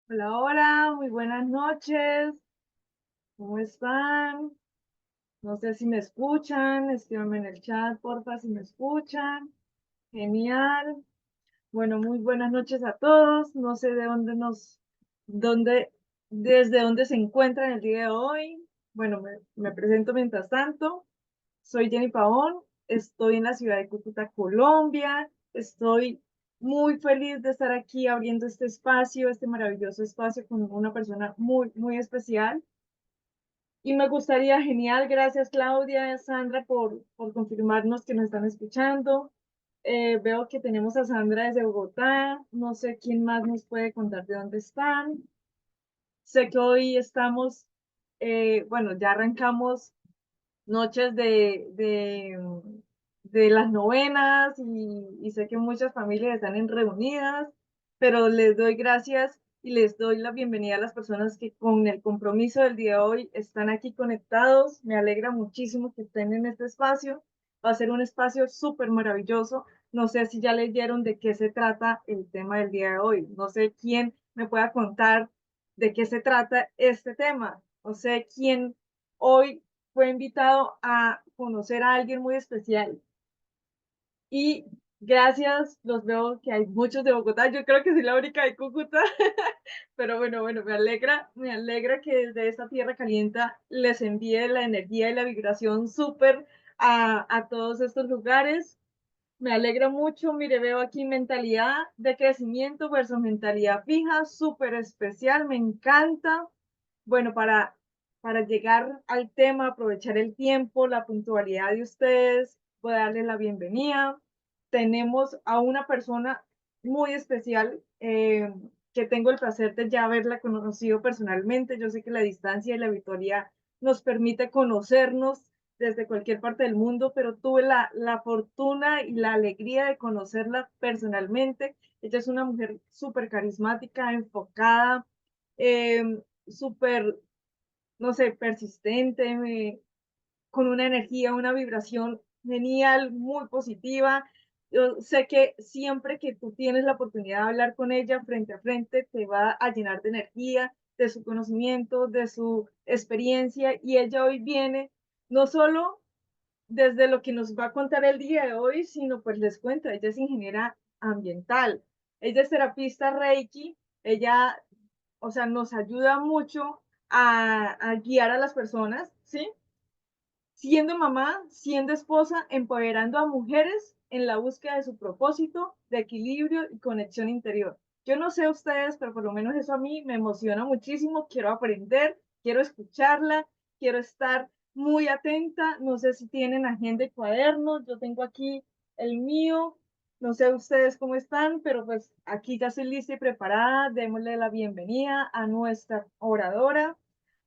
Hola, hola, muy buenas noches. ¿Cómo están? No sé si me escuchan. Escríbanme en el chat, porfa, si me escuchan. Genial. Bueno, muy buenas noches a todos. No sé de dónde, desde dónde se encuentran el día de hoy. Bueno, me presento mientras tanto. Soy Jenny Pavón, estoy en la ciudad de Cúcuta, Colombia. Estoy muy feliz de estar aquí abriendo este espacio, este maravilloso espacio con una persona muy, muy especial. Y me gustaría, genial, gracias Claudia, Sandra, por confirmarnos que nos están escuchando. Veo que tenemos a Sandra desde Bogotá, no sé quién más nos puede contar de dónde están. Sé que hoy estamos, bueno, ya arrancamos noches de las novenas y sé que muchas familias están reunidas, pero les doy gracias y les doy la bienvenida a las personas que con el compromiso del día de hoy están aquí conectados. Me alegra muchísimo que estén en este espacio. Va a ser un espacio súper maravilloso. No sé si ya leyeron de qué se trata el tema del día de hoy. No sé quién me pueda contar de qué se trata este tema. No sé quién hoy fue invitado a conocer a alguien muy especial. Y gracias, los veo que hay muchos de Bogotá. Yo creo que soy la única de Cúcuta, pero bueno, me alegra que desde esta tierra caliente les envíe la energía y la vibración súper a todos estos lugares. Me alegra mucho, mire, veo aquí mentalidad de crecimiento versus mentalidad fija, súper especial, me encanta. Bueno, para llegar al tema, aprovechar el tiempo, la puntualidad de ustedes, voy a darles la bienvenida. Tenemos a una persona muy especial que tengo el placer de ya haberla conocido personalmente. Yo sé que la distancia y la virtualidad nos permite conocernos desde cualquier parte del mundo, pero tuve la fortuna y la alegría de conocerla personalmente. Ella es una mujer súper carismática, enfocada, súper, no sé, persistente, con una energía, una vibración genial, muy positiva. Yo sé que siempre que tú tienes la oportunidad de hablar con ella frente a frente, te va a llenar de energía, de su conocimiento, de su experiencia. Y ella hoy viene no solo desde lo que nos va a contar el día de hoy, sino pues les cuento, ella es ingeniera ambiental, ella es terapista Reiki, ella, o sea, nos ayuda mucho a guiar a las personas, ¿sí? Siendo mamá, siendo esposa, empoderando a mujeres en la búsqueda de su propósito, de equilibrio y conexión interior. Yo no sé ustedes, pero por lo menos eso a mí me emociona muchísimo. Quiero aprender, quiero escucharla, quiero estar muy atenta. No sé si tienen agenda y cuadernos. Yo tengo aquí el mío. No sé ustedes cómo están, pero pues aquí ya estoy lista y preparada. Démosle la bienvenida a nuestra oradora,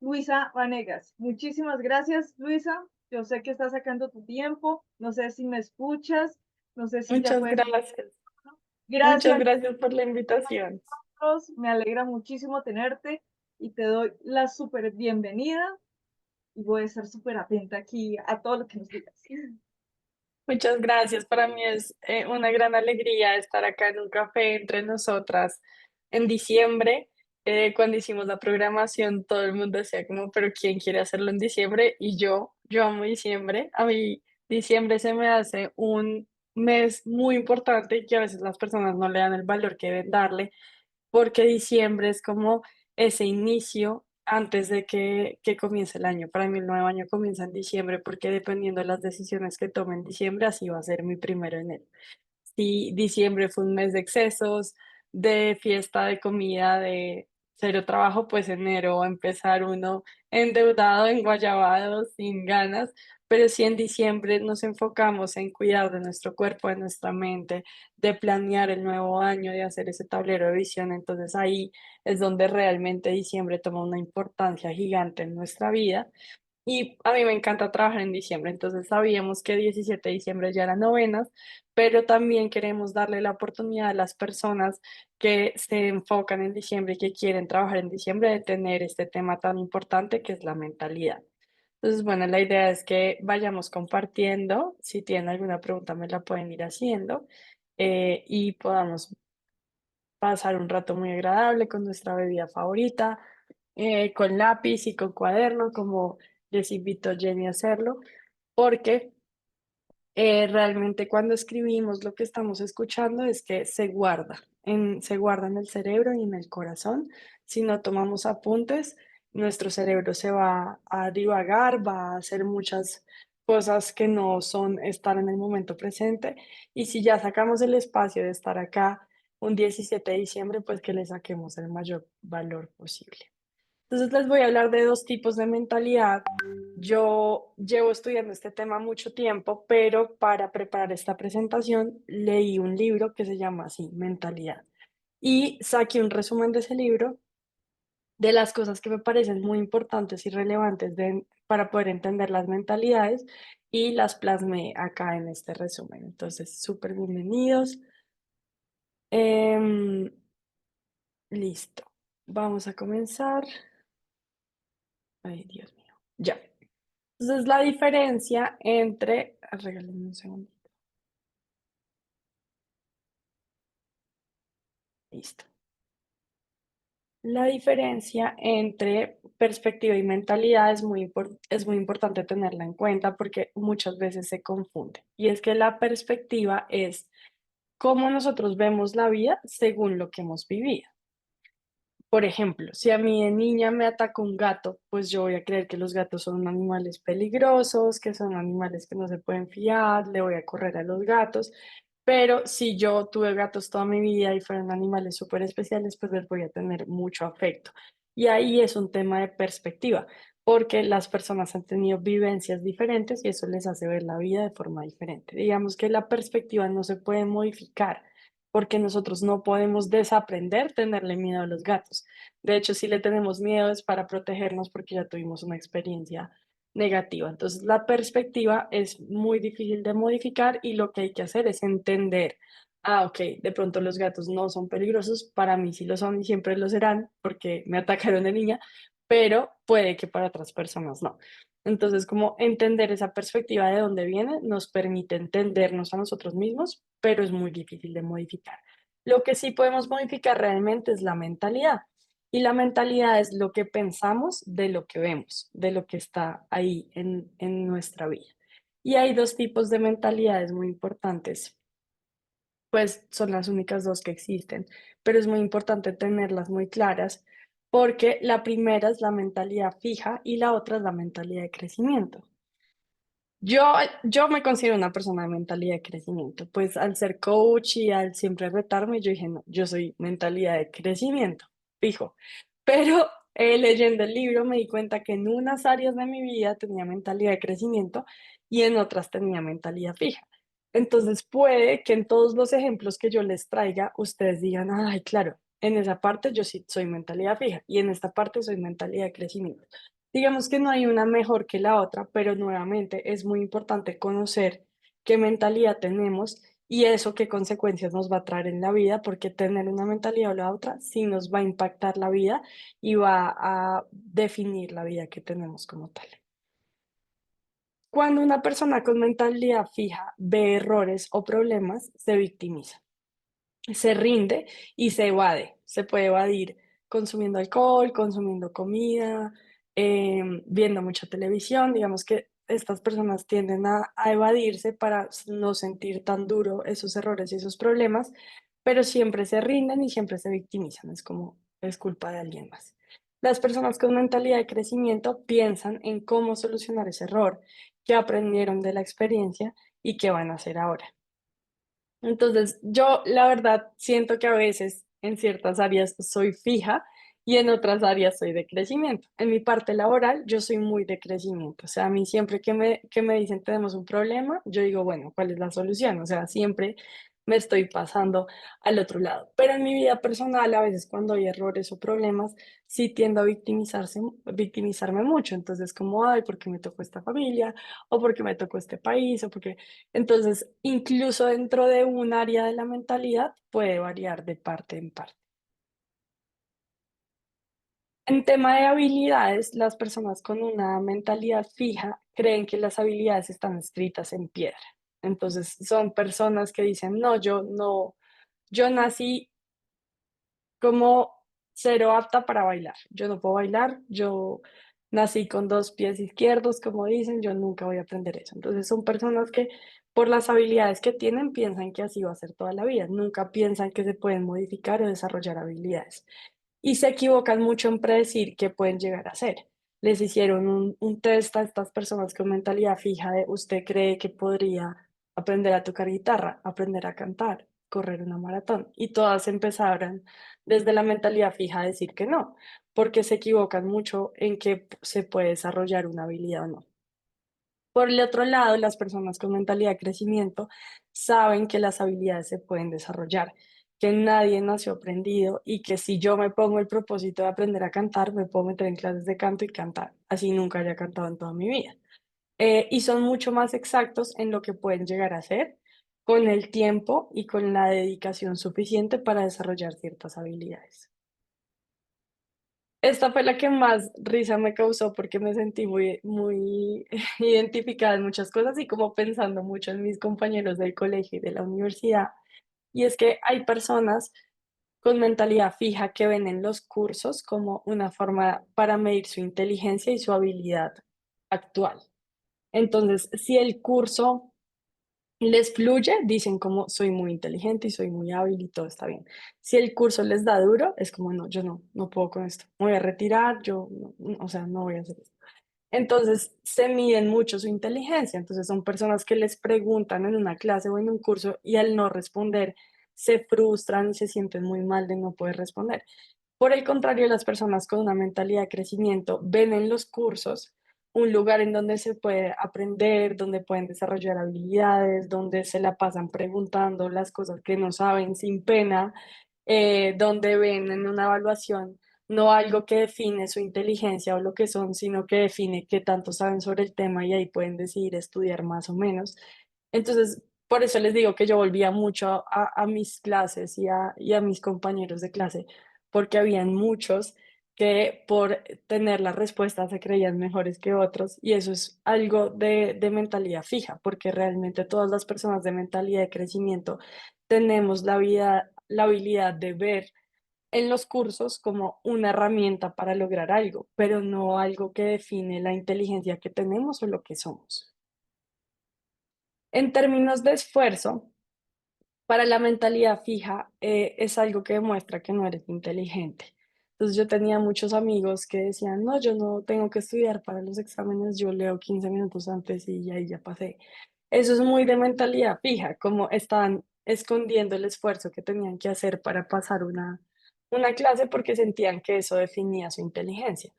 Luisa Vanegas. Muchísimas gracias, Luisa. Yo sé que estás sacando tu tiempo, no sé si me escuchas, no sé si ya Muchas puedes. gracias. Muchas Gracias, gracias por la invitación. Carlos, me alegra muchísimo tenerte y te doy la súper bienvenida y voy a estar súper atenta aquí a todo lo que nos digas. Muchas gracias. Para mí es una gran alegría estar acá en un café entre nosotras en diciembre. Cuando hicimos la programación, todo el mundo decía como, pero ¿quién quiere hacerlo en diciembre? Y yo amo diciembre. A mí diciembre se me hace un mes muy importante y que a veces las personas no le dan el valor que deben darle, porque diciembre es como ese inicio antes de que comience el año. Para mí el nuevo año comienza en diciembre porque dependiendo de las decisiones que tome en diciembre, así va a ser mi primero enero. Si diciembre fue un mes de excesos, de fiesta, de comida, de cero trabajo, pues enero va a empezar uno endeudado, enguayabado, sin ganas. Pero si en diciembre nos enfocamos en cuidar de nuestro cuerpo, de nuestra mente, de planear el nuevo año, de hacer ese tablero de visión, entonces ahí es donde realmente diciembre toma una importancia gigante en nuestra vida. Y a mí me encanta trabajar en diciembre, entonces sabíamos que 17 de diciembre ya eran novenas, pero también queremos darle la oportunidad a las personas que se enfocan en diciembre y que quieren trabajar en diciembre de tener este tema tan importante que es la mentalidad. Entonces, bueno, la idea es que vayamos compartiendo. Si tienen alguna pregunta, me la pueden ir haciendo y podamos. pasar un rato muy agradable con nuestra bebida favorita, con lápiz y con cuaderno, como les invito a Jenny a hacerlo, porque realmente cuando escribimos lo que estamos escuchando es que se guarda en el cerebro y en el corazón. Si no tomamos apuntes, nuestro cerebro se va a divagar, va a hacer muchas cosas que no son estar en el momento presente. Y si ya sacamos el espacio de estar acá un 17 de diciembre, pues que le saquemos el mayor valor posible. Entonces les voy a hablar de dos tipos de mentalidad. Yo llevo estudiando este tema mucho tiempo, pero para preparar esta presentación leí un libro que se llama así, Mentalidad. Y saqué un resumen de ese libro de las cosas que me parecen muy importantes y relevantes para poder entender las mentalidades y las plasmé acá en este resumen. Entonces, súper bienvenidos. Em, listo. Vamos a comenzar. Ay, Dios mío. Ya. Entonces, la diferencia entre, regálenme un segundo, listo. La diferencia entre perspectiva y mentalidad es muy importante tenerla en cuenta porque muchas veces se confunde. Y es que la perspectiva es cómo nosotros vemos la vida según lo que hemos vivido. Por ejemplo, si a mí de niña me ataca un gato, pues yo voy a creer que los gatos son animales peligrosos, que son animales que no se pueden fiar, le voy a correr a los gatos. Pero si yo tuve gatos toda mi vida y fueron animales súper especiales, pues les voy a tener mucho afecto. Y ahí es un tema de perspectiva, porque las personas han tenido vivencias diferentes y eso les hace ver la vida de forma diferente. Digamos que la perspectiva no se puede modificar porque nosotros no podemos desaprender tenerle miedo a los gatos. De hecho, si le tenemos miedo es para protegernos porque ya tuvimos una experiencia negativa. Entonces, la perspectiva es muy difícil de modificar y lo que hay que hacer es entender, ok, de pronto los gatos no son peligrosos, para mí sí lo son y siempre lo serán porque me atacaron de niña, pero puede que para otras personas no. Entonces, como entender esa perspectiva de dónde viene nos permite entendernos a nosotros mismos, pero es muy difícil de modificar. Lo que sí podemos modificar realmente es la mentalidad. Y la mentalidad es lo que pensamos de lo que vemos, de lo que está ahí en nuestra vida. Y hay dos tipos de mentalidades muy importantes, pues son las únicas dos que existen, pero es muy importante tenerlas muy claras porque la primera es la mentalidad fija y la otra es la mentalidad de crecimiento. Yo me considero una persona de mentalidad de crecimiento, pues al ser coach y al siempre retarme, yo dije, no, yo soy mentalidad de crecimiento, fijo. Pero leyendo el libro me di cuenta que en unas áreas de mi vida tenía mentalidad de crecimiento y en otras tenía mentalidad fija. Entonces puede que en todos los ejemplos que yo les traiga, ustedes digan, ay, claro, en esa parte yo sí soy mentalidad fija y en esta parte soy mentalidad de crecimiento. Digamos que no hay una mejor que la otra, pero nuevamente es muy importante conocer qué mentalidad tenemos y eso qué consecuencias nos va a traer en la vida, porque tener una mentalidad o la otra sí nos va a impactar la vida y va a definir la vida que tenemos como tal. Cuando una persona con mentalidad fija ve errores o problemas, se victimiza, se rinde y se evade. Se puede evadir consumiendo alcohol, consumiendo comida, viendo mucha televisión. Digamos que estas personas tienden a evadirse para no sentir tan duro esos errores y esos problemas, pero siempre se rinden y siempre se victimizan. Es como es culpa de alguien más. Las personas con mentalidad de crecimiento piensan en cómo solucionar ese error, qué aprendieron de la experiencia y qué van a hacer ahora. Entonces, yo la verdad siento que a veces en ciertas áreas soy fija y en otras áreas soy de crecimiento. En mi parte laboral, yo soy muy de crecimiento. O sea, a mí siempre que me dicen tenemos un problema, yo digo, bueno, ¿cuál es la solución? O sea, siempre me estoy pasando al otro lado. Pero en mi vida personal, a veces cuando hay errores o problemas, sí tiendo a victimizarme mucho. Entonces, como, ay, ¿por qué me tocó esta familia? ¿O por qué me tocó este país? ¿O porque entonces, incluso dentro de un área de la mentalidad puede variar de parte en parte. En tema de habilidades, las personas con una mentalidad fija creen que las habilidades están escritas en piedra. Entonces, son personas que dicen, no, yo nací como cero apta para bailar. Yo no puedo bailar, yo nací con dos pies izquierdos, como dicen, yo nunca voy a aprender eso. Entonces son personas que por las habilidades que tienen piensan que así va a ser toda la vida, nunca piensan que se pueden modificar o desarrollar habilidades. Y se equivocan mucho en predecir qué pueden llegar a ser. Les hicieron un test a estas personas con mentalidad fija de usted cree que podría aprender a tocar guitarra, aprender a cantar, correr una maratón. Y todas empezaron desde la mentalidad fija a decir que no, porque se equivocan mucho en que se puede desarrollar una habilidad o no. Por el otro lado, las personas con mentalidad de crecimiento saben que las habilidades se pueden desarrollar, que nadie nació aprendido y que si yo me pongo el propósito de aprender a cantar, me puedo meter en clases de canto y cantar, así nunca haya cantado en toda mi vida. Y son mucho más exactos en lo que pueden llegar a hacer con el tiempo y con la dedicación suficiente para desarrollar ciertas habilidades. Esta fue la que más risa me causó porque me sentí muy identificada en muchas cosas y como pensando mucho en mis compañeros del colegio y de la universidad. Y es que hay personas con mentalidad fija que ven en los cursos como una forma para medir su inteligencia y su habilidad actual. Entonces, si el curso les fluye, dicen como soy muy inteligente y soy muy hábil y todo está bien. Si el curso les da duro, es como no, yo no puedo con esto. Me voy a retirar, yo, o sea, no voy a hacer esto. Entonces, se miden mucho su inteligencia. Entonces, son personas que les preguntan en una clase o en un curso y al no responder, se frustran y se sienten muy mal de no poder responder. Por el contrario, las personas con una mentalidad de crecimiento ven en los cursos un lugar en donde se puede aprender, donde pueden desarrollar habilidades, donde se la pasan preguntando las cosas que no saben sin pena, donde ven en una evaluación no algo que define su inteligencia o lo que son, sino que define qué tanto saben sobre el tema y ahí pueden decidir estudiar más o menos. Entonces, por eso les digo que yo volvía mucho a mis clases y a mis compañeros de clase porque habían muchos que por tener las respuestas se creían mejores que otros y eso es algo de mentalidad fija, porque realmente todas las personas de mentalidad de crecimiento tenemos la habilidad de ver en los cursos como una herramienta para lograr algo, pero no algo que define la inteligencia que tenemos o lo que somos. En términos de esfuerzo, para la mentalidad fija, es algo que demuestra que no eres inteligente. Entonces yo tenía muchos amigos que decían, no, yo no tengo que estudiar para los exámenes, yo leo 15 minutos antes y ahí ya pasé. Eso es muy de mentalidad fija, como están escondiendo el esfuerzo que tenían que hacer para pasar una clase porque sentían que eso definía su inteligencia.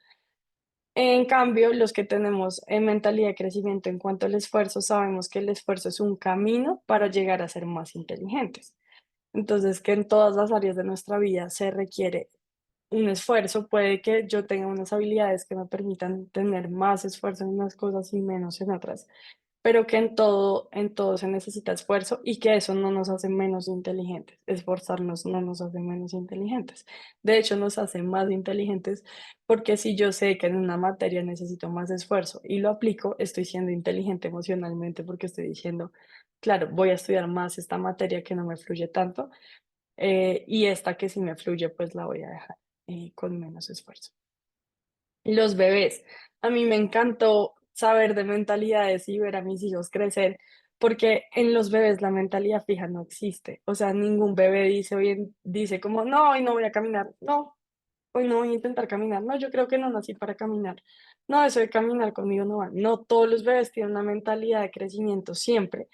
En cambio, los que tenemos mentalidad de crecimiento en cuanto al esfuerzo, sabemos que el esfuerzo es un camino para llegar a ser más inteligentes. Entonces, que en todas las áreas de nuestra vida se requiere un esfuerzo, puede que yo tenga unas habilidades que me permitan tener más esfuerzo en unas cosas y menos en otras, pero que en todo se necesita esfuerzo y que eso no nos hace menos inteligentes. Esforzarnos no nos hace menos inteligentes. De hecho, nos hace más inteligentes porque si yo sé que en una materia necesito más esfuerzo y lo aplico, estoy siendo inteligente emocionalmente porque estoy diciendo, claro, voy a estudiar más esta materia que no me fluye tanto y esta que sí me fluye, pues la voy a dejar con menos esfuerzo. Los bebés. A mí me encantó saber de mentalidades y ver a mis hijos crecer, porque en los bebés la mentalidad fija no existe. O sea, ningún bebé dice dice como, no, hoy no voy a caminar. No, hoy no voy a intentar caminar. No, yo creo que no nací para caminar. No, eso de caminar conmigo no va. No, todos los bebés tienen una mentalidad de crecimiento siempre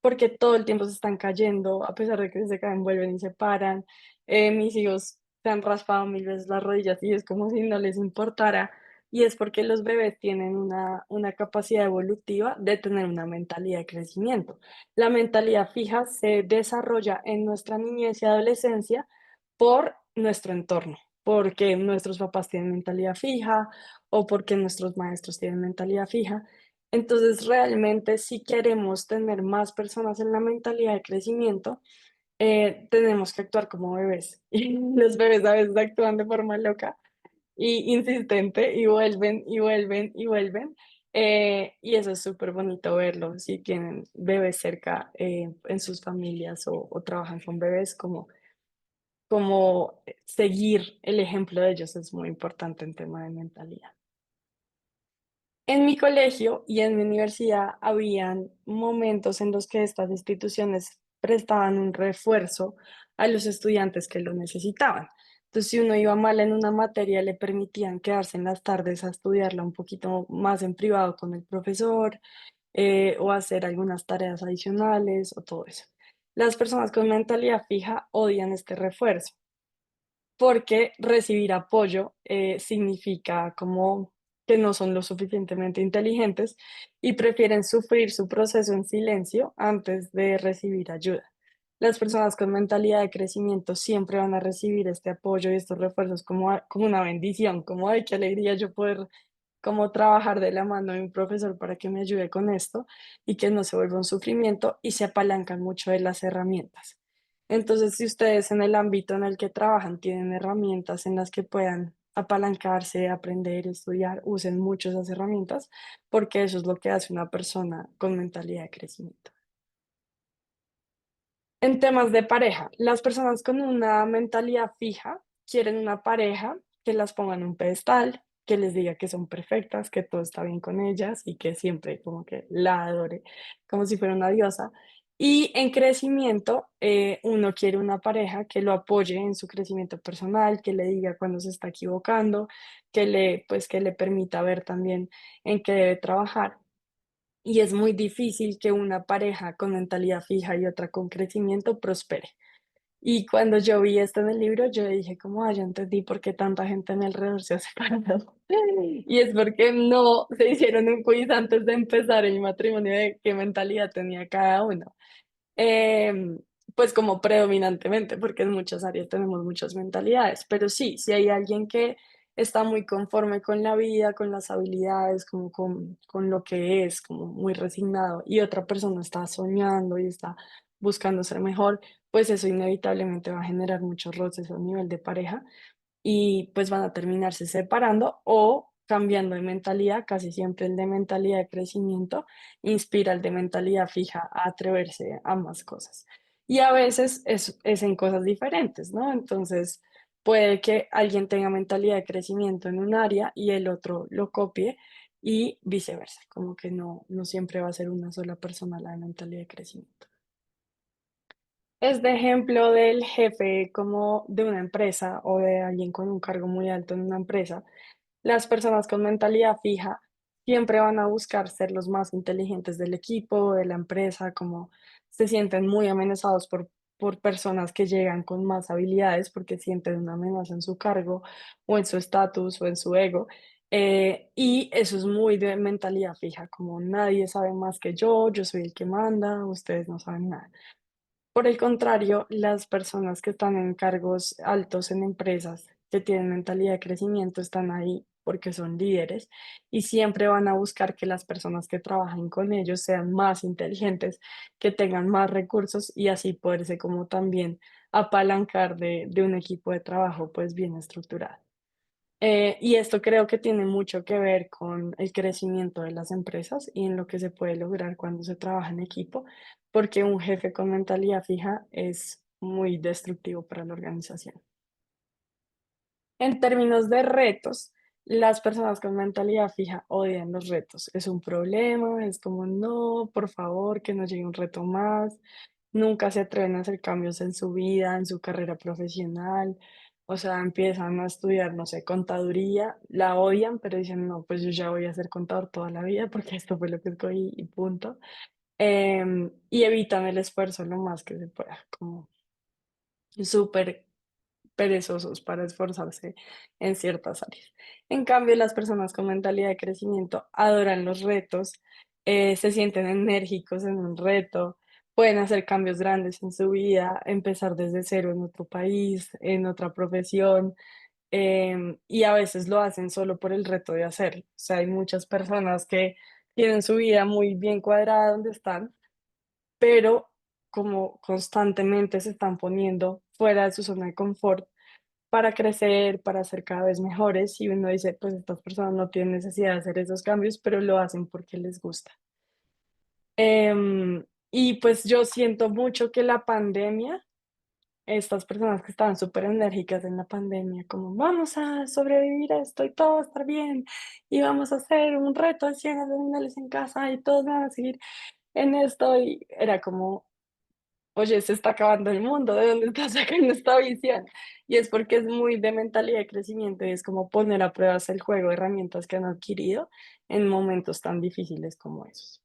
porque todo el tiempo se están cayendo, a pesar de que se caen, vuelven y se paran. Mis hijos se han raspado mil veces las rodillas y es como si no les importara. Y es porque los bebés tienen una capacidad evolutiva de tener una mentalidad de crecimiento. La mentalidad fija se desarrolla en nuestra niñez y adolescencia por nuestro entorno, porque nuestros papás tienen mentalidad fija o porque nuestros maestros tienen mentalidad fija. Entonces, realmente, si queremos tener más personas en la mentalidad de crecimiento, tenemos que actuar como bebés. Y los bebés a veces actúan de forma loca y insistente y vuelven y vuelven y vuelven. Y eso es súper bonito verlo si tienen bebés cerca en sus familias o trabajan con bebés, como como seguir el ejemplo de ellos es muy importante en tema de mentalidad. En mi colegio y en mi universidad habían momentos en los que estas instituciones prestaban un refuerzo a los estudiantes que lo necesitaban. Entonces, si uno iba mal en una materia, le permitían quedarse en las tardes a estudiarla un poquito más en privado con el profesor, o hacer algunas tareas adicionales o todo eso. Las personas con mentalidad fija odian este refuerzo porque recibir apoyo significa como que no son lo suficientemente inteligentes y prefieren sufrir su proceso en silencio antes de recibir ayuda. Las personas con mentalidad de crecimiento siempre van a recibir este apoyo y estos refuerzos como, como una bendición, como, ay, qué alegría yo poder como trabajar de la mano de un profesor para que me ayude con esto y que no se vuelva un sufrimiento y se apalancan mucho de las herramientas. Entonces, si ustedes en el ámbito en el que trabajan tienen herramientas en las que puedan apalancarse, aprender, estudiar, usen mucho esas herramientas, porque eso es lo que hace una persona con mentalidad de crecimiento. En temas de pareja, las personas con una mentalidad fija quieren una pareja que las ponga en un pedestal, que les diga que son perfectas, que todo está bien con ellas y que siempre como que la adore como si fuera una diosa. Y en crecimiento, uno quiere una pareja que lo apoye en su crecimiento personal, que le diga cuando se está equivocando, que le permita ver también en qué debe trabajar. Y es muy difícil que una pareja con mentalidad fija y otra con crecimiento prospere. Y cuando yo vi esto en el libro, yo dije como, ah, ya entendí por qué tanta gente a mi alrededor se ha separado. Y es porque no se hicieron un quiz antes de empezar el matrimonio de qué mentalidad tenía cada uno. Em, pues como predominantemente, porque en muchas áreas tenemos muchas mentalidades, pero sí, si hay alguien que está muy conforme con la vida, con las habilidades, como con lo que es, como muy resignado, y otra persona está soñando y está buscando ser mejor, pues eso inevitablemente va a generar muchos roces a nivel de pareja y pues van a terminarse separando o cambiando de mentalidad, casi siempre el de mentalidad de crecimiento inspira al de mentalidad fija a atreverse a más cosas. Y a veces es en cosas diferentes, ¿no? Entonces puede que alguien tenga mentalidad de crecimiento en un área y el otro lo copie y viceversa, como que no siempre va a ser una sola persona la de mentalidad de crecimiento. Es de ejemplo del jefe como de una empresa o de alguien con un cargo muy alto en una empresa. Las personas con mentalidad fija siempre van a buscar ser los más inteligentes del equipo, de la empresa, como se sienten muy amenazados por personas que llegan con más habilidades porque sienten una amenaza en su cargo o en su estatus o en su ego. Y eso es muy de mentalidad fija, como nadie sabe más que yo soy el que manda, ustedes no saben nada. Por el contrario, las personas que están en cargos altos en empresas que tienen mentalidad de crecimiento están ahí porque son líderes y siempre van a buscar que las personas que trabajen con ellos sean más inteligentes, que tengan más recursos y así poderse como también apalancar de un equipo de trabajo pues bien estructurado. Y esto creo que tiene mucho que ver con el crecimiento de las empresas y en lo que se puede lograr cuando se trabaja en equipo, porque un jefe con mentalidad fija es muy destructivo para la organización. En términos de retos, las personas con mentalidad fija odian los retos. Es un problema, es como, no, por favor, que no llegue un reto más. Nunca se atreven a hacer cambios en su vida, en su carrera profesional. O sea, empiezan a estudiar, no sé, contaduría, la odian, pero dicen, no, pues yo ya voy a ser contador toda la vida porque esto fue lo que escogí y punto. Y evitan el esfuerzo lo más que se pueda, como súper perezosos para esforzarse en ciertas áreas. En cambio, las personas con mentalidad de crecimiento adoran los retos, se sienten enérgicos en un reto, pueden hacer cambios grandes en su vida, empezar desde cero en otro país, en otra profesión, y a veces lo hacen solo por el reto de hacerlo. O sea, hay muchas personas que tienen su vida muy bien cuadrada donde están, pero como constantemente se están poniendo fuera de su zona de confort, para crecer, para ser cada vez mejores, y uno dice, pues estas personas no tienen necesidad de hacer esos cambios, pero lo hacen porque les gusta. Y pues yo siento mucho que la pandemia estas personas que estaban súper enérgicas en la pandemia, como vamos a sobrevivir a esto y todo va a estar bien, y vamos a hacer un reto de 100 abdominales en casa y todos van a seguir en esto, y era como, oye, se está acabando el mundo, ¿de dónde estás sacando esta visión? Y es porque es muy de mentalidad de crecimiento y es como poner a prueba el juego, herramientas que han adquirido en momentos tan difíciles como esos.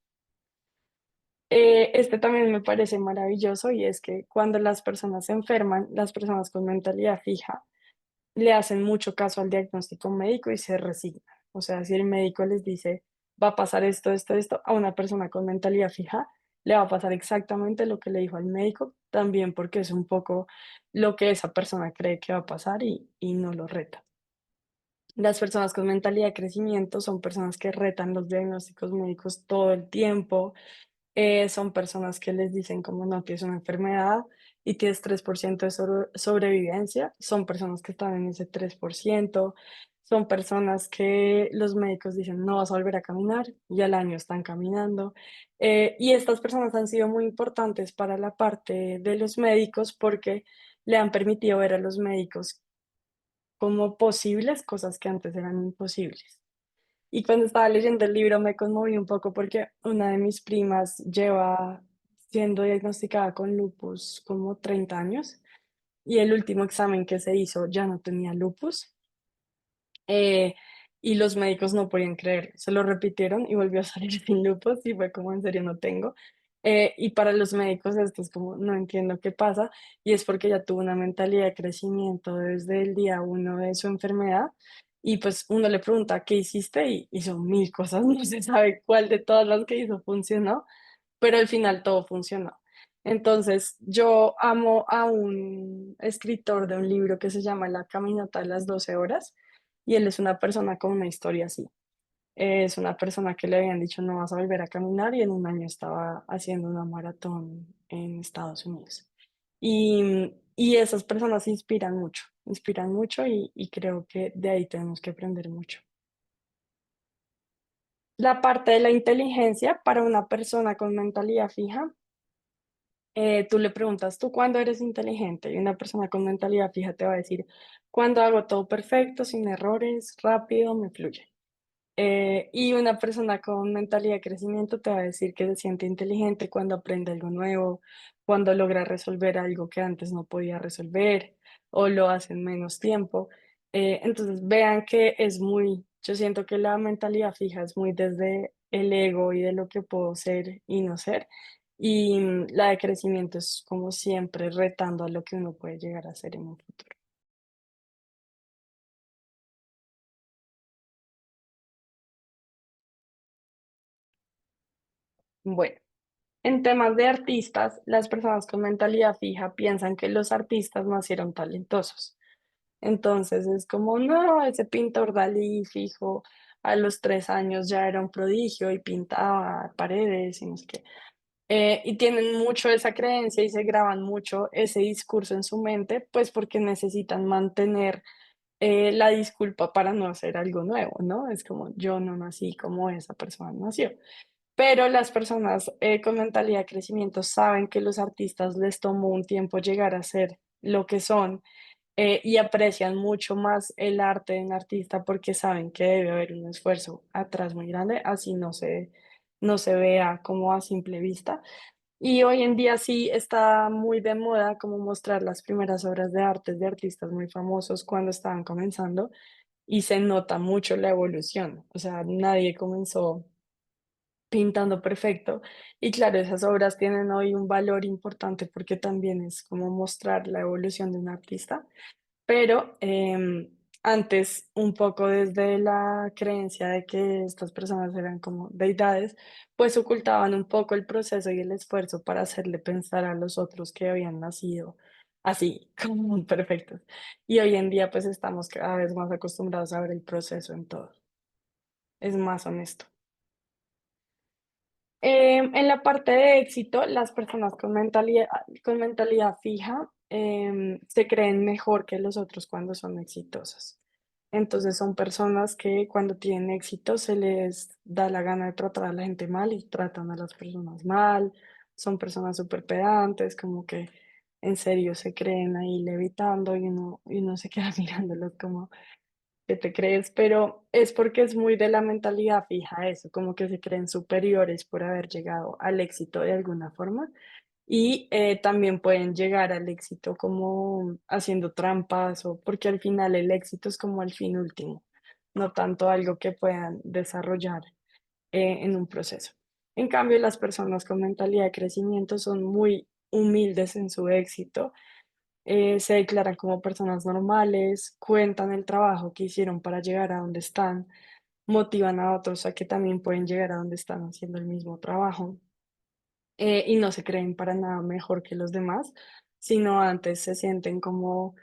Este también me parece maravilloso y es que cuando las personas se enferman, las personas con mentalidad fija le hacen mucho caso al diagnóstico médico y se resignan. O sea, si el médico les dice, va a pasar esto, esto, esto, a una persona con mentalidad fija le va a pasar exactamente lo que le dijo al médico, también porque es un poco lo que esa persona cree que va a pasar y no lo reta. Las personas con mentalidad de crecimiento son personas que retan los diagnósticos médicos todo el tiempo, son personas que les dicen como no tienes una enfermedad y tienes 3% de sobrevivencia, son personas que están en ese 3%, son personas que los médicos dicen no vas a volver a caminar y al año están caminando. Y estas personas han sido muy importantes para la parte de los médicos porque le han permitido ver a los médicos como posibles cosas que antes eran imposibles. Y cuando estaba leyendo el libro me conmoví un poco porque una de mis primas lleva siendo diagnosticada con lupus como 30 años y el último examen que se hizo ya no tenía lupus, eh, y los médicos no podían creer, se lo repitieron y volvió a salir sin lupus y fue como en serio no tengo. Y para los médicos esto es como no entiendo qué pasa y es porque ya tuvo una mentalidad de crecimiento desde el día uno de su enfermedad y pues uno le pregunta ¿qué hiciste? Y hizo mil cosas, no se sabe cuál de todas las que hizo funcionó, pero al final todo funcionó. Entonces, yo amo a un escritor de un libro que se llama La caminata de las 12 horas y él es una persona con una historia así. Es una persona que le habían dicho no vas a volver a caminar y en un año estaba haciendo una maratón en Estados Unidos. Y esas personas inspiran mucho y creo que de ahí tenemos que aprender mucho. La parte de la inteligencia para una persona con mentalidad fija, tú le preguntas, ¿tú cuándo eres inteligente? Y una persona con mentalidad fija te va a decir, cuando hago todo perfecto, sin errores, rápido, me fluye. Y una persona con mentalidad de crecimiento te va a decir que se siente inteligente cuando aprende algo nuevo, cuando logra resolver algo que antes no podía resolver o lo hace en menos tiempo. Entonces vean que es muy, yo siento que la mentalidad fija es muy desde el ego y de lo que puedo ser y no ser. Y la de crecimiento es como siempre retando a lo que uno puede llegar a ser en un futuro. Bueno. En temas de artistas, las personas con mentalidad fija piensan que los artistas nacieron talentosos. Entonces es como, no, ese pintor Dalí fijo, a los 3 años ya era un prodigio y pintaba paredes y no sé qué. Y tienen mucho esa creencia y se graban mucho ese discurso en su mente, pues porque necesitan mantener la disculpa para no hacer algo nuevo, ¿no? Es como, yo no nací como esa persona nació. Pero las personas con mentalidad de crecimiento saben que los artistas les tomó un tiempo llegar a ser lo que son, y aprecian mucho más el arte de un artista porque saben que debe haber un esfuerzo atrás muy grande, así no se vea como a simple vista. Y hoy en día sí está muy de moda como mostrar las primeras obras de arte de artistas muy famosos cuando estaban comenzando y se nota mucho la evolución. O sea, nadie comenzó pintando perfecto. Y claro, esas obras tienen hoy un valor importante porque también es como mostrar la evolución de un artista, pero antes un poco desde la creencia de que estas personas eran como deidades, pues ocultaban un poco el proceso y el esfuerzo para hacerle pensar a los otros que habían nacido así, como perfectos. Y hoy en día pues estamos cada vez más acostumbrados a ver el proceso en todo. Es más honesto. En la parte de éxito, las personas con mentalidad fija se creen mejor que los otros cuando son exitosas. Entonces son personas que cuando tienen éxito se les da la gana de tratar a la gente mal y tratan a las personas mal. Son personas súper pedantes, como que en serio se creen ahí levitando y uno se queda mirándolos como, ¿qué te crees? Pero es porque es muy de la mentalidad fija eso, como que se creen superiores por haber llegado al éxito de alguna forma. Y también pueden llegar al éxito como haciendo trampas o porque al final el éxito es como el fin último, no tanto algo que puedan desarrollar en un proceso. En cambio, las personas con mentalidad de crecimiento son muy humildes en su éxito, se declaran como personas normales, cuentan el trabajo que hicieron para llegar a donde están, motivan a otros a que también pueden llegar a donde están haciendo el mismo trabajo y no se creen para nada mejor que los demás, sino antes se sienten como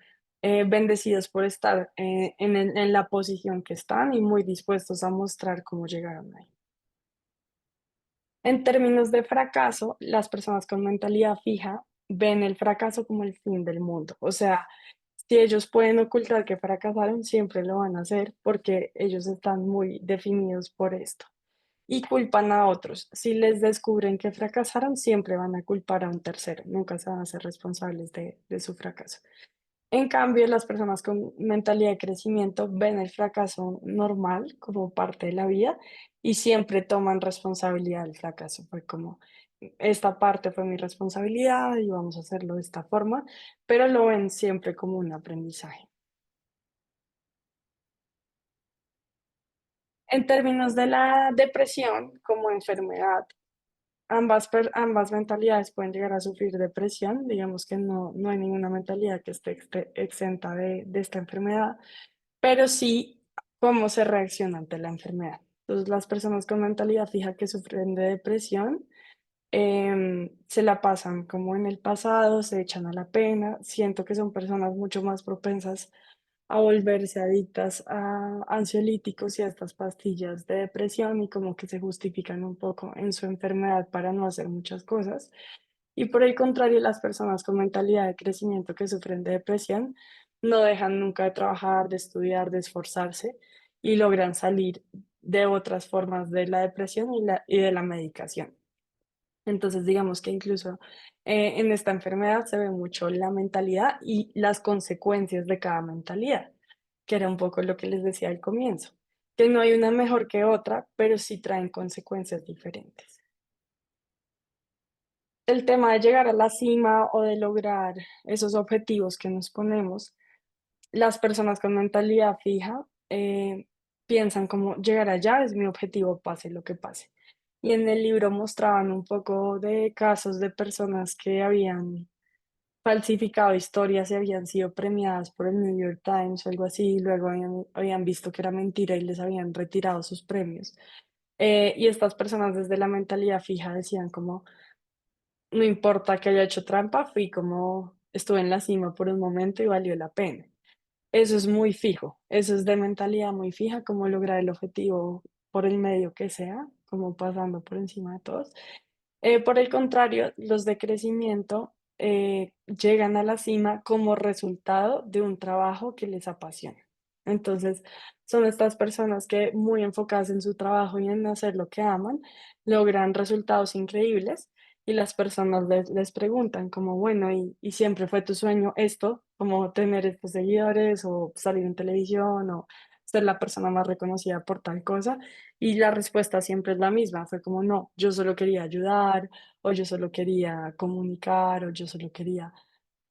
bendecidos por estar en la posición que están y muy dispuestos a mostrar cómo llegaron ahí. En términos de fracaso, las personas con mentalidad fija ven el fracaso como el fin del mundo. O sea, si ellos pueden ocultar que fracasaron, siempre lo van a hacer porque ellos están muy definidos por esto. Y culpan a otros. Si les descubren que fracasaron, siempre van a culpar a un tercero, nunca se van a ser responsables de su fracaso. En cambio, las personas con mentalidad de crecimiento ven el fracaso normal como parte de la vida y siempre toman responsabilidad del fracaso. Fue como, esta parte fue mi responsabilidad y vamos a hacerlo de esta forma, pero lo ven siempre como un aprendizaje. En términos de la depresión como enfermedad, ambas mentalidades pueden llegar a sufrir depresión, digamos que no hay ninguna mentalidad que esté exenta de esta enfermedad, pero sí cómo se reacciona ante la enfermedad. Entonces, las personas con mentalidad fija que sufren de depresión se la pasan como en el pasado, se echan a la pena, siento que son personas mucho más propensas a volverse adictas a ansiolíticos y a estas pastillas de depresión y como que se justifican un poco en su enfermedad para no hacer muchas cosas. Y por el contrario, las personas con mentalidad de crecimiento que sufren de depresión no dejan nunca de trabajar, de estudiar, de esforzarse y logran salir de otras formas de la depresión y de la medicación. Entonces, digamos que incluso en esta enfermedad se ve mucho la mentalidad y las consecuencias de cada mentalidad, que era un poco lo que les decía al comienzo, que no hay una mejor que otra, pero sí traen consecuencias diferentes. El tema de llegar a la cima o de lograr esos objetivos que nos ponemos, las personas con mentalidad fija piensan como llegar allá es mi objetivo, pase lo que pase. Y en el libro mostraban un poco de casos de personas que habían falsificado historias y habían sido premiadas por el New York Times o algo así, y luego habían visto que era mentira y les habían retirado sus premios. Y estas personas desde la mentalidad fija decían como, no importa que haya hecho trampa, fui como, estuve en la cima por un momento y valió la pena. Eso es muy fijo, eso es de mentalidad muy fija, como lograr el objetivo por el medio que sea, como pasando por encima de todos. Por el contrario, los de crecimiento llegan a la cima como resultado de un trabajo que les apasiona. Entonces, son estas personas que muy enfocadas en su trabajo y en hacer lo que aman, logran resultados increíbles y las personas les preguntan como, bueno, ¿y siempre fue tu sueño esto, como tener estos seguidores o salir en televisión o ser la persona más reconocida por tal cosa? Y la respuesta siempre es la misma, fue como, no, yo solo quería ayudar, o yo solo quería comunicar, o yo solo quería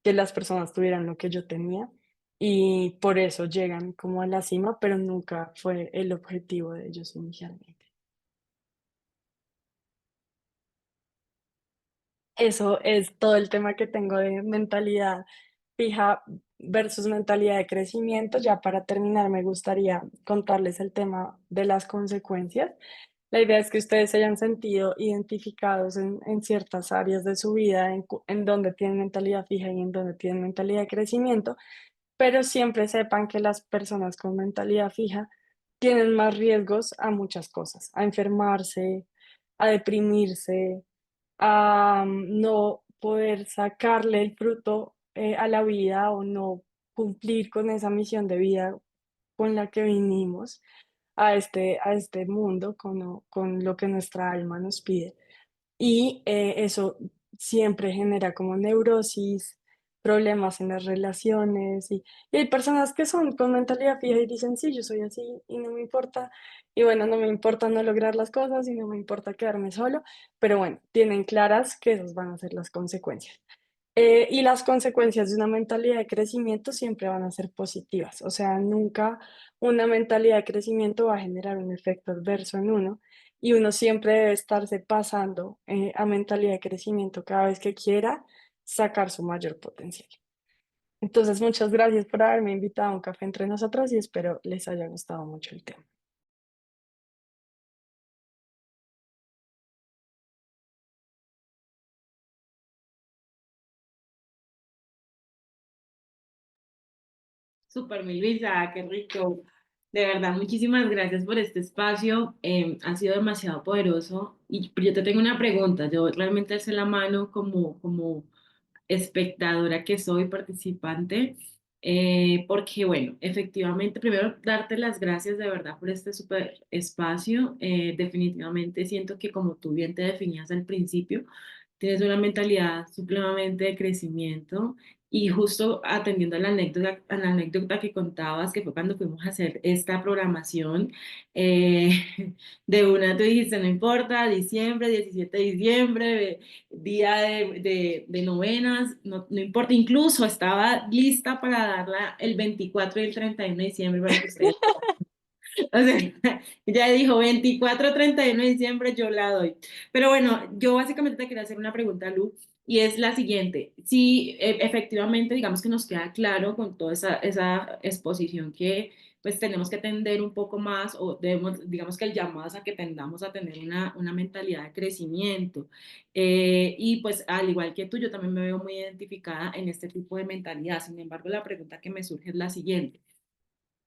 que las personas tuvieran lo que yo tenía. Y por eso llegan como a la cima, pero nunca fue el objetivo de ellos inicialmente. Eso es todo el tema que tengo de mentalidad fija versus mentalidad de crecimiento. Ya para terminar, me gustaría contarles el tema de las consecuencias. La idea es que ustedes se hayan sentido identificados en ciertas áreas de su vida, en donde tienen mentalidad fija y en donde tienen mentalidad de crecimiento, pero siempre sepan que las personas con mentalidad fija tienen más riesgos a muchas cosas, a enfermarse, a deprimirse, a no poder sacarle el fruto a la vida o no cumplir con esa misión de vida con la que vinimos a este mundo con lo que nuestra alma nos pide. Y eso siempre genera como neurosis, problemas en las relaciones y hay personas que son con mentalidad fija y dicen, sí, yo soy así y no me importa. Y bueno, no me importa no lograr las cosas y no me importa quedarme solo, pero bueno, tienen claras que esas van a ser las consecuencias. Y las consecuencias de una mentalidad de crecimiento siempre van a ser positivas, o sea, nunca una mentalidad de crecimiento va a generar un efecto adverso en uno y uno siempre debe estarse pasando a mentalidad de crecimiento cada vez que quiera sacar su mayor potencial. Entonces, muchas gracias por haberme invitado a un café entre nosotros y espero les haya gustado mucho el tema. Súper, mi Luisa, qué rico. De verdad, muchísimas gracias por este espacio. Ha sido demasiado poderoso. Y yo te tengo una pregunta. Yo realmente alcé la mano como espectadora que soy, participante, porque bueno, efectivamente, primero darte las gracias de verdad por este súper espacio. Definitivamente siento que como tú bien te definías al principio, tienes una mentalidad supremamente de crecimiento. Y justo atendiendo a la anécdota que contabas, que fue cuando fuimos a hacer esta programación, eh, de una tú dijiste, no importa, diciembre, 17 de diciembre, día de novenas, no importa, incluso estaba lista para darla el 24 y el 31 de diciembre para que ustedes, o sea, ya dijo 24, 31 de diciembre yo la doy. Pero bueno, yo básicamente te quería hacer una pregunta, Lu, y es la siguiente. Si efectivamente, digamos que nos queda claro con toda esa exposición que pues tenemos que tender un poco más o debemos, digamos que el llamado es a que tendamos a tener una mentalidad de crecimiento. Y pues al igual que tú, yo también me veo muy identificada en este tipo de mentalidad. Sin embargo, la pregunta que me surge es la siguiente.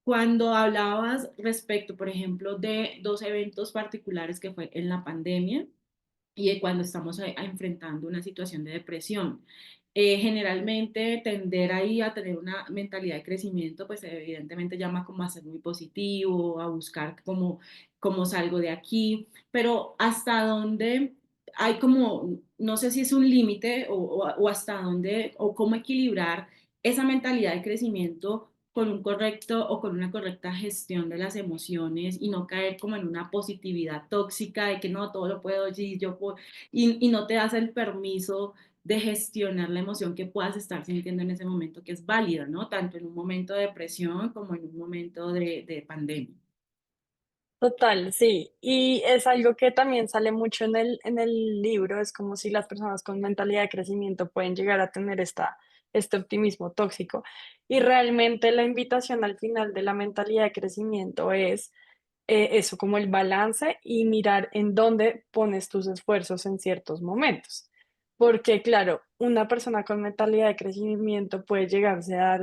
Cuando hablabas respecto, por ejemplo, de dos eventos particulares que fue en la pandemia y de cuando estamos enfrentando una situación de depresión, generalmente tender ahí a tener una mentalidad de crecimiento, pues evidentemente llama como a ser muy positivo, a buscar cómo salgo de aquí, pero hasta dónde hay como, no sé si es un límite o hasta dónde o cómo equilibrar esa mentalidad de crecimiento con un correcto o con una correcta gestión de las emociones y no caer como en una positividad tóxica de que no, todo lo puedo, sí, yo puedo, y no te das el permiso de gestionar la emoción que puedas estar sintiendo en ese momento, que es válida, ¿no? Tanto en un momento de depresión como en un momento de pandemia. Total, sí. Y es algo que también sale mucho en el libro, es como si las personas con mentalidad de crecimiento pueden llegar a tener este optimismo tóxico. Y realmente la invitación al final de la mentalidad de crecimiento es eso, como el balance y mirar en dónde pones tus esfuerzos en ciertos momentos. Porque claro, una persona con mentalidad de crecimiento puede llegarse a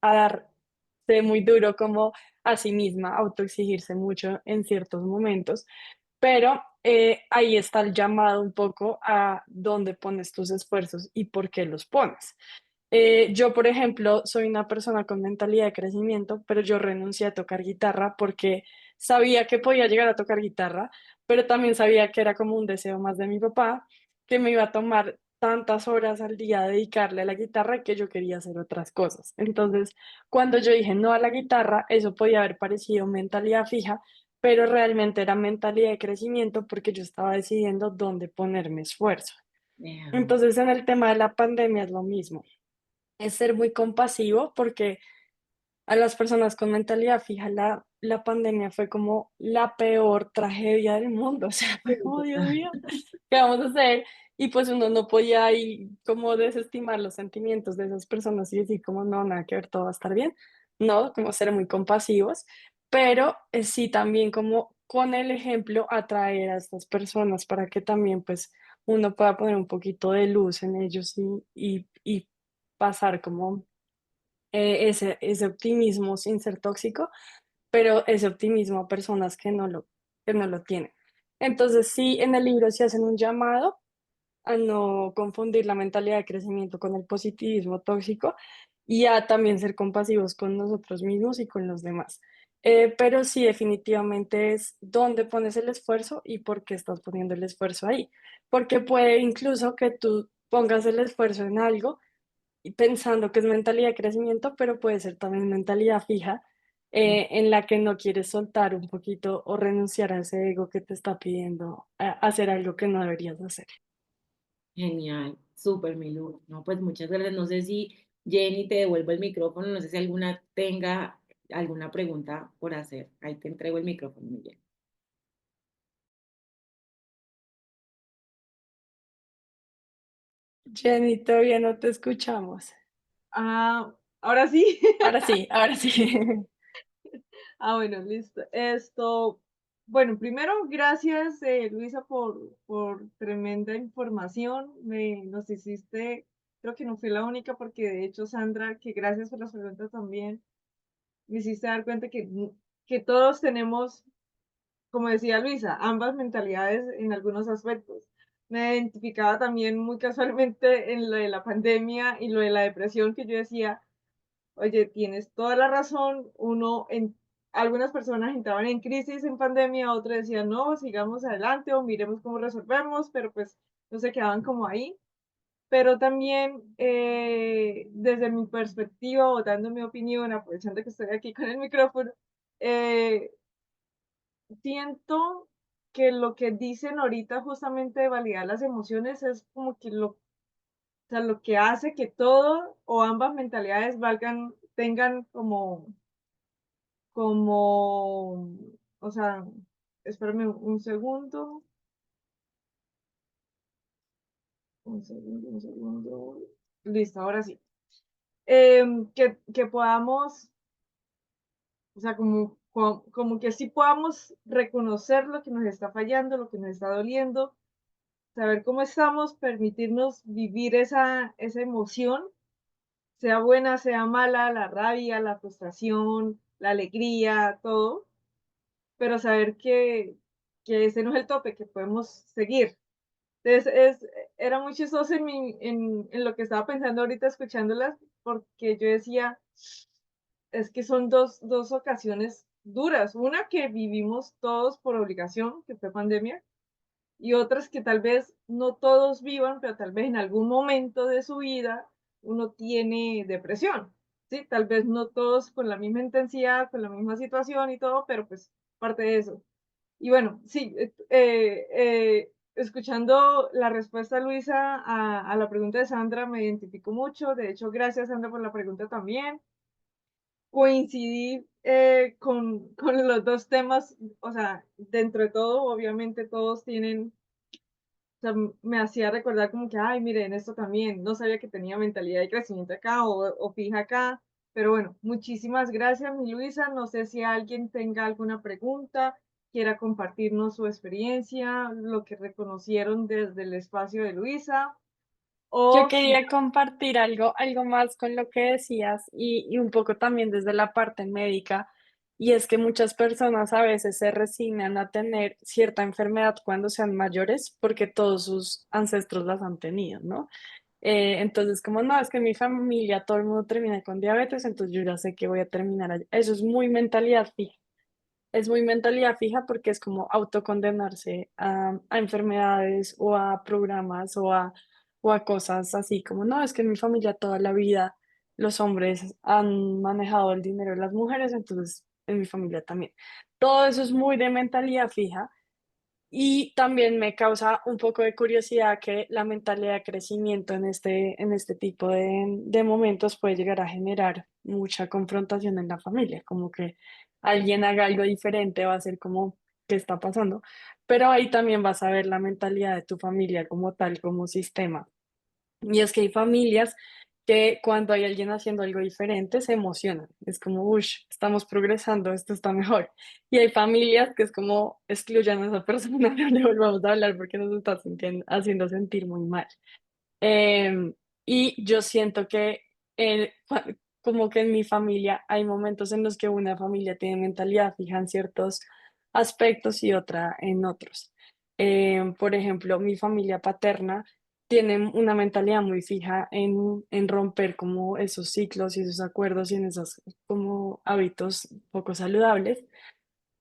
darse muy duro como a sí misma, autoexigirse mucho en ciertos momentos, pero ahí está el llamado un poco a dónde pones tus esfuerzos y por qué los pones. Yo, por ejemplo, soy una persona con mentalidad de crecimiento, pero yo renuncié a tocar guitarra porque sabía que podía llegar a tocar guitarra, pero también sabía que era como un deseo más de mi papá, que me iba a tomar tantas horas al día dedicarle a la guitarra que yo quería hacer otras cosas. Entonces, cuando yo dije no a la guitarra, eso podía haber parecido mentalidad fija, pero realmente era mentalidad de crecimiento porque yo estaba decidiendo dónde ponerme esfuerzo. Yeah. Entonces, en el tema de la pandemia es lo mismo, es ser muy compasivo porque a las personas con mentalidad fija la pandemia fue como la peor tragedia del mundo, o sea, fue como, Dios mío, ¿qué vamos a hacer? Y pues uno no podía ahí como desestimar los sentimientos de esas personas y decir como, no, nada que ver, todo va a estar bien, no, como ser muy compasivos, pero sí también como con el ejemplo atraer a estas personas para que también pues uno pueda poner un poquito de luz en ellos y pasar como ese optimismo sin ser tóxico, pero ese optimismo a personas que no lo tienen. Entonces, sí, en el libro se hacen un llamado a no confundir la mentalidad de crecimiento con el positivismo tóxico y a también ser compasivos con nosotros mismos y con los demás. Pero sí, definitivamente es dónde pones el esfuerzo y por qué estás poniendo el esfuerzo ahí. Porque puede incluso que tú pongas el esfuerzo en algo y pensando que es mentalidad de crecimiento, pero puede ser también mentalidad fija, en la que no quieres soltar un poquito o renunciar a ese ego que te está pidiendo hacer algo que no deberías hacer. Genial, súper, Milu. No, pues muchas gracias. No sé si Jenny te devuelvo el micrófono, no sé si alguna tenga alguna pregunta por hacer. Ahí te entrego el micrófono, Miguel. Jenny, todavía no te escuchamos. Ah, ahora sí. Ahora sí, ahora sí. Ah, bueno, listo. Bueno, primero, gracias, Luisa, por tremenda información. Nos hiciste, creo que no fui la única, porque de hecho, Sandra, que gracias por las preguntas también, me hiciste dar cuenta que todos tenemos, como decía Luisa, ambas mentalidades en algunos aspectos. Me identificaba también muy casualmente en lo de la pandemia y lo de la depresión, que yo decía, oye, tienes toda la razón. Algunas personas entraban en crisis en pandemia, otras decían, no, sigamos adelante o miremos cómo resolvemos, pero pues no se quedaban como ahí. Pero también, desde mi perspectiva o dando mi opinión, aprovechando que estoy aquí con el micrófono, eh, siento que lo que dicen ahorita justamente de validar las emociones es como que o sea, lo que hace que todo o ambas mentalidades tengan o sea, espérame un segundo, un segundo. Listo, ahora sí. Que podamos, o sea, como que sí podamos reconocer lo que nos está fallando, lo que nos está doliendo, saber cómo estamos, permitirnos vivir esa emoción, sea buena, sea mala, la rabia, la frustración, la alegría, todo, pero saber que ese no es el tope, que podemos seguir. Entonces, era muy chistoso en lo que estaba pensando ahorita escuchándolas, porque yo decía, es que son dos ocasiones duras. Una que vivimos todos por obligación, que fue pandemia, y otras que tal vez no todos vivan, pero tal vez en algún momento de su vida uno tiene depresión, ¿sí? Tal vez no todos con la misma intensidad, con la misma situación y todo, pero pues parte de eso. Y bueno, sí, escuchando la respuesta, Luisa, a la pregunta de Sandra, me identifico mucho. De hecho, gracias, Sandra, por la pregunta también. Coincidí con los dos temas, o sea, dentro de todo, obviamente todos tienen, o sea, me hacía recordar como que, ay, miren, esto también, no sabía que tenía mentalidad de crecimiento acá o fija acá, pero bueno, muchísimas gracias, mi Luisa. No sé si alguien tenga alguna pregunta, quiera compartirnos su experiencia, lo que reconocieron desde el espacio de Luisa, Yo o si, quería compartir algo más con lo que decías y un poco también desde la parte médica, y es que muchas personas a veces se resignan a tener cierta enfermedad cuando sean mayores porque todos sus ancestros las han tenido, ¿no? Entonces, como no, es que en mi familia todo el mundo termina con diabetes, entonces yo ya sé que voy a terminar allá. Eso es muy mentalidad fija. Es muy mentalidad fija porque es como autocondenarse a enfermedades o a programas o a cosas así como, no, es que en mi familia toda la vida los hombres han manejado el dinero de las mujeres, entonces en mi familia también. Todo eso es muy de mentalidad fija y también me causa un poco de curiosidad que la mentalidad de crecimiento en este tipo de momentos puede llegar a generar mucha confrontación en la familia, como que alguien haga algo diferente va a ser como, ¿qué está pasando? Pero ahí también vas a ver la mentalidad de tu familia como tal, como sistema. Y es que hay familias que cuando hay alguien haciendo algo diferente se emocionan. Es como, uff, estamos progresando, esto está mejor. Y hay familias que es como, excluyan a esa persona, no le volvamos a hablar porque nos está haciendo sentir muy mal. Eh, y yo siento que como que en mi familia hay momentos en los que una familia tiene mentalidad fija en ciertos aspectos y otra en otros. Por ejemplo, mi familia paterna tiene una mentalidad muy fija en romper como esos ciclos y esos acuerdos y en esos como hábitos poco saludables.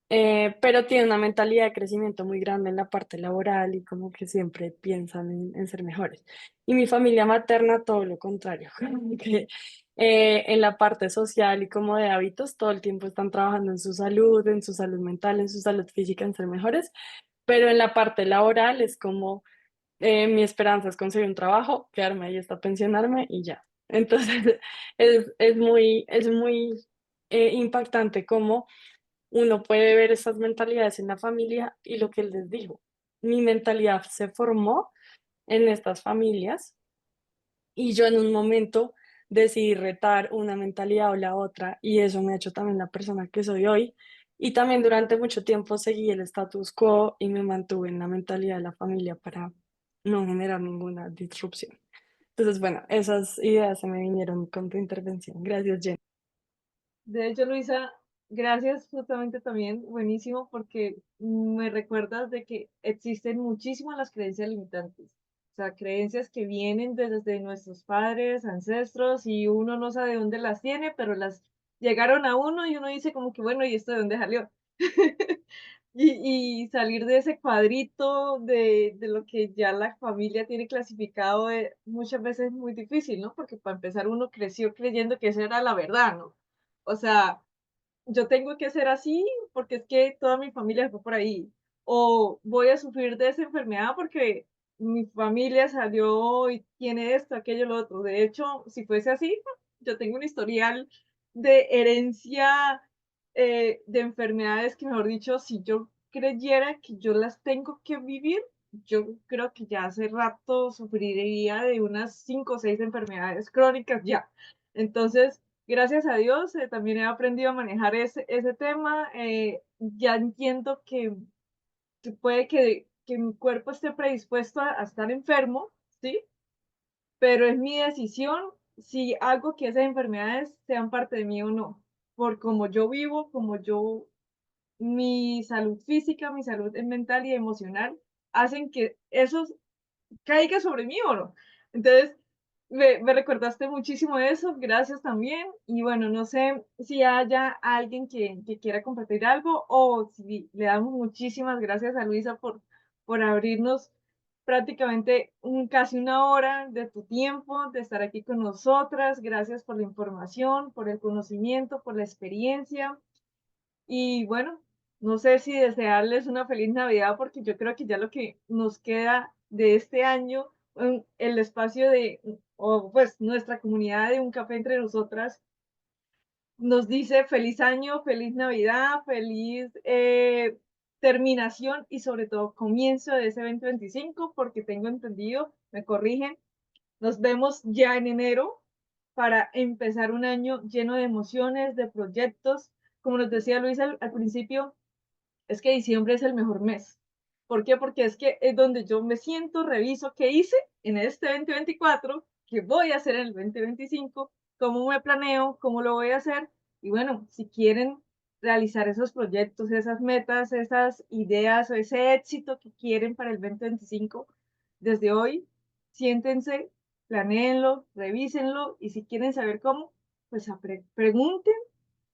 pero tiene una mentalidad de crecimiento muy grande en la parte laboral y como que siempre piensan en ser mejores. Y mi familia materna, todo lo contrario, como que en la parte social y como de hábitos, todo el tiempo están trabajando en su salud mental, en su salud física, en ser mejores, pero en la parte laboral es como mi esperanza es conseguir un trabajo, quedarme ahí hasta pensionarme y ya. Entonces es muy impactante cómo uno puede ver esas mentalidades en la familia y lo que él les dijo. Mi mentalidad se formó en estas familias y yo en un momento decidí retar una mentalidad o la otra y eso me ha hecho también la persona que soy hoy. Y también durante mucho tiempo seguí el status quo y me mantuve en la mentalidad de la familia para no generar ninguna disrupción. Entonces, bueno, esas ideas se me vinieron con tu intervención. Gracias, Jen. De hecho, Luisa, gracias justamente también, buenísimo, porque me recuerdas de que existen muchísimas las creencias limitantes. O sea, creencias que vienen desde nuestros padres, ancestros, y uno no sabe de dónde las tiene, pero las llegaron a uno y uno dice como que, bueno, ¿y esto de dónde salió? Y salir de ese cuadrito de lo que ya la familia tiene clasificado muchas veces es muy difícil, ¿no? Porque para empezar uno creció creyendo que esa era la verdad, ¿no? O sea, yo tengo que ser así porque es que toda mi familia fue por ahí. O voy a sufrir de esa enfermedad porque mi familia salió y tiene esto, aquello, lo otro. De hecho, si fuese así, yo tengo un historial de herencia de enfermedades que, mejor dicho, si yo creyera que yo las tengo que vivir, yo creo que ya hace rato sufriría de unas 5 o 6 enfermedades crónicas ya. Entonces, gracias a Dios, también he aprendido a manejar ese tema. Ya entiendo que puede que mi cuerpo esté predispuesto a estar enfermo, ¿sí? Pero es mi decisión si hago que esas enfermedades sean parte de mí o no. Por como yo vivo, mi salud física, mi salud mental y emocional hacen que eso caiga sobre mí o no. Entonces, me recordaste muchísimo eso, gracias también. Y bueno, no sé si haya alguien que quiera compartir algo o si le damos muchísimas gracias a Luisa por abrirnos prácticamente casi una hora de tu tiempo, de estar aquí con nosotras. Gracias por la información, por el conocimiento, por la experiencia. Y bueno, no sé si desearles una feliz Navidad, porque yo creo que ya lo que nos queda de este año, el espacio o pues nuestra comunidad de Un Café Entre Nosotras, nos dice feliz año, feliz Navidad, feliz terminación y sobre todo comienzo de ese 2025, porque tengo entendido, me corrigen, nos vemos ya en enero para empezar un año lleno de emociones, de proyectos. Como nos decía Luisa al principio, es que diciembre es el mejor mes. ¿Por qué? Porque es que es donde yo me siento, reviso qué hice en este 2024, qué voy a hacer en el 2025, cómo me planeo, cómo lo voy a hacer. Y bueno, si quieren realizar esos proyectos, esas metas, esas ideas o ese éxito que quieren para el 2025, desde hoy, siéntense, planéenlo, revísenlo y si quieren saber cómo, pues pregunten,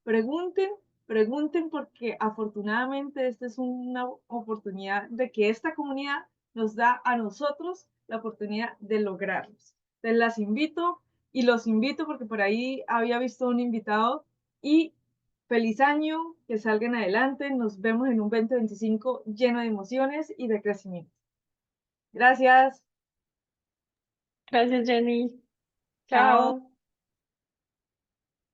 pregunten, pregunten porque afortunadamente esta es una oportunidad de que esta comunidad nos da a nosotros la oportunidad de lograrlos. Entonces las invito y los invito porque por ahí había visto un invitado y feliz año, que salgan adelante, nos vemos en un 2025 lleno de emociones y de crecimiento. Gracias, Gracias, Jenny. Chao. chao.